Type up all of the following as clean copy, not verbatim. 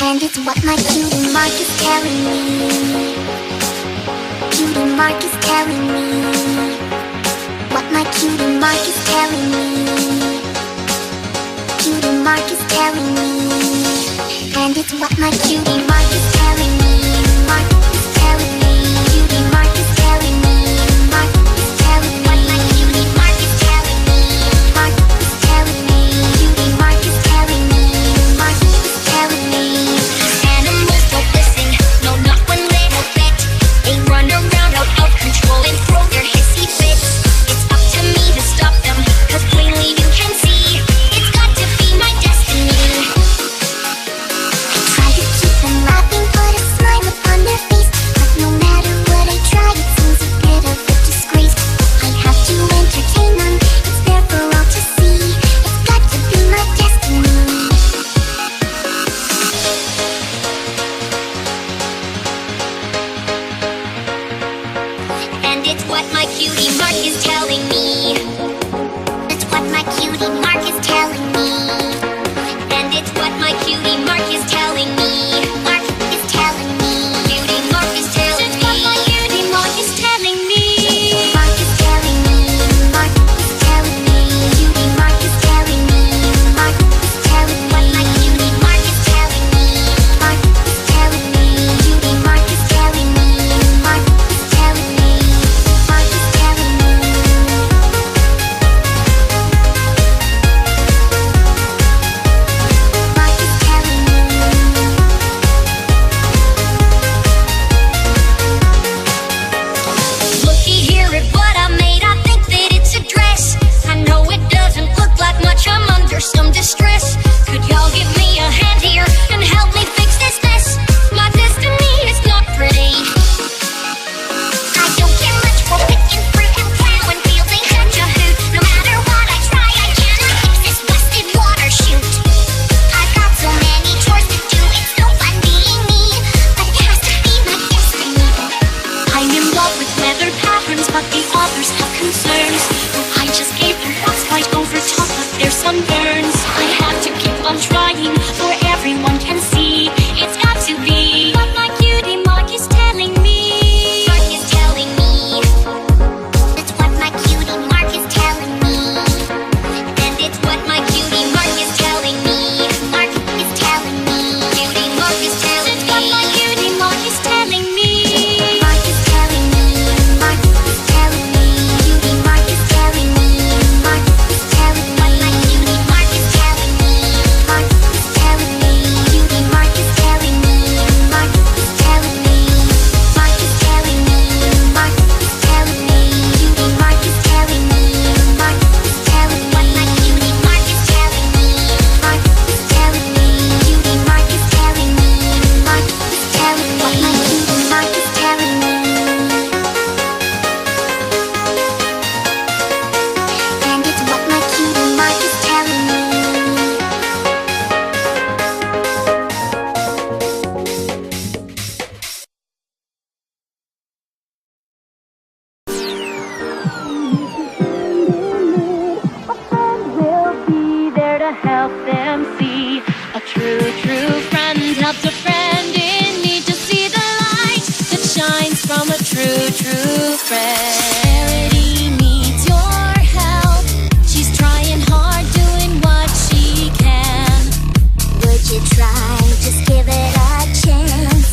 And it's what my cutie mark is telling me. Cutie mark is telling me. What my cutie mark is telling me. Cutie mark is telling me. And it's what my cutie mark is telling me. Mark is telling me. Cutie mark is telling me. Mark is telling me. What my cutie mark is telling me. Mark is telling me. Cutie mark is telling me. Mark is telling me. Animals don't listen, no, not one little bit. They run around out of control and throw their hissy fits. It's up to me to stop them, 'cause plainly you can see it's got to be my destiny. Try to keep them laughing, put a smile upon their face. But no matter what I try, it seems a bit of a disgrace. I have to entertain them, it's there for all to see. It's got to be my destiny. And it's what my cutie mark is telling me. It's what my cutie mark is telling me. And it's what my cutie mark is telling me. Mark is telling me. Cutie mark is telling It's what my me. cutie mark is telling me. me. Mark is telling me. Mark is telling me. Cutie mark is telling me. Mark is telling me. What my cutie mark is telling me. Mark is telling me. Cutie mark is telling me. Mark is telling me. Mark is telling me. Mark is telling me. Looky here at what I made, I think that it's a dress. I know it doesn't look like much, I'm under some distress. Could y'all give me a hand here and help me fix this mess? My destiny is not pretty. I don't care much for picking fruit and plowing fields ain't such a hoot. No matter what I try, I cannot fix this busted water chute. I've got so many chores to do, it's no fun being me. But it has to be my destiny. I'm in love with weather patterns, but the others have concerns. I just gave them frostbite over top of their sunburns. I have to keep on trying, for everyone can see it's got to be what my cutie mark is telling me. Mark is telling me. It's what my cutie mark is telling me. And it's what my cutie mark is telling me. Mark is telling me. Cutie mark is telling It's what my me. cutie mark is telling me. Mark is telling me. Mark is telling me. Cutie mark is telling me. Mark is telling me. What my cutie mark is telling me. Mark is telling me. Cutie mark is telling me. Mark is telling me. Mark is telling me. Mark is telling me. Cutie mark is telling me. Mark is telling me. What my cutie mark is telling me. Mark is telling me. Cutie mark is telling me. Mark is telling me. What my cutie mark is telling me. And it's what my cutie mark is telling me. Will be there to help them see. A true, true friend helps a friend in need to see the light that shines from a true, true friend. Charity needs your help. She's trying hard, doing what she can. Would you try? Just give it a chance.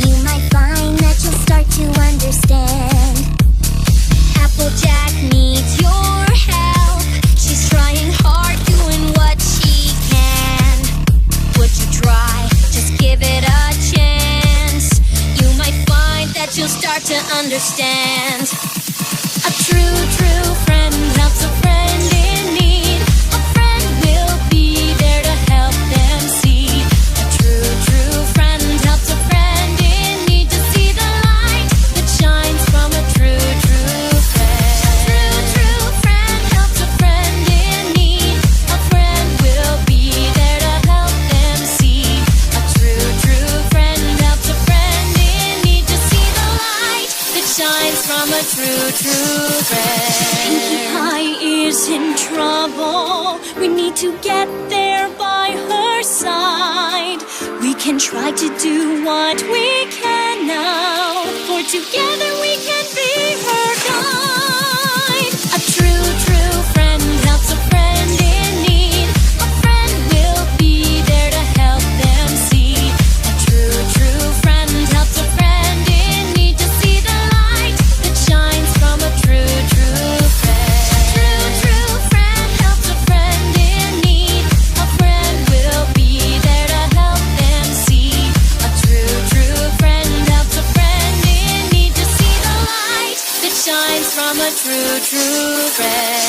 You might find that you'll start to understand. Applejack needs your help. She's trying hard, doing what she can. Would you try? Just give it a chance. You might find that you'll start to understand. A true, true friend helps a friend in need. A friend will be there to help them see. A true, true friend helps a friend in need to see the light that shines from a true, true friend. A true, true friend helps a friend in need. A friend will be there to help them see. A true, true friend helps a friend in need to see the light that shines from a true, true friend. Pinkie Pie is in trouble. We need to get there by her side. We can try to do what we can now, for together we can be her guide. A true, true friend helps a friend in need. A friend will be there to help them see. A true, true friend helps a friend in need to see the light that shines from a true, true friend. A true, true friend helps a friend in need. A friend will be there to help them see. A true, true friend helps a friend in need to see the light that shines from a true, true friend.